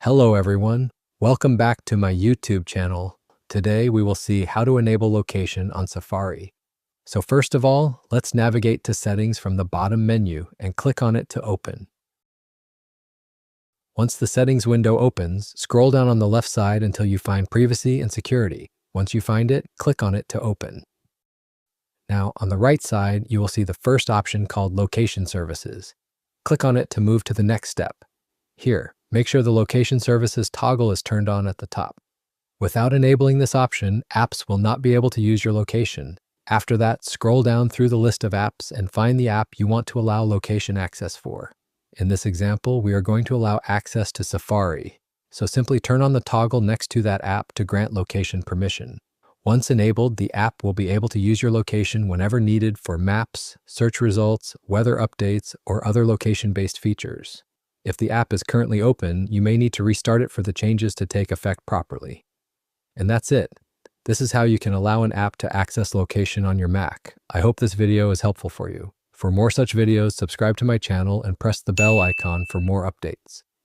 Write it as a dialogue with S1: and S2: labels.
S1: Hello everyone, welcome back to my YouTube channel. Today we will see how to enable location on Safari. So first of all, let's navigate to Settings from the bottom menu and click on it to open. Once the Settings window opens, scroll down on the left side until you find Privacy and Security. Once you find it, click on it to open. Now on the right side, you will see the first option called Location Services. Click on it to move to the next step. Here, make sure the Location Services toggle is turned on at the top. Without enabling this option, apps will not be able to use your location. After that, scroll down through the list of apps and find the app you want to allow location access for. In this example, we are going to allow access to Safari. So simply turn on the toggle next to that app to grant location permission. Once enabled, the app will be able to use your location whenever needed for maps, search results, weather updates, or other location-based features. If the app is currently open, you may need to restart it for the changes to take effect properly. And that's it. This is how you can allow an app to access location on your Mac. I hope this video is helpful for you. For more such videos, subscribe to my channel and press the bell icon for more updates.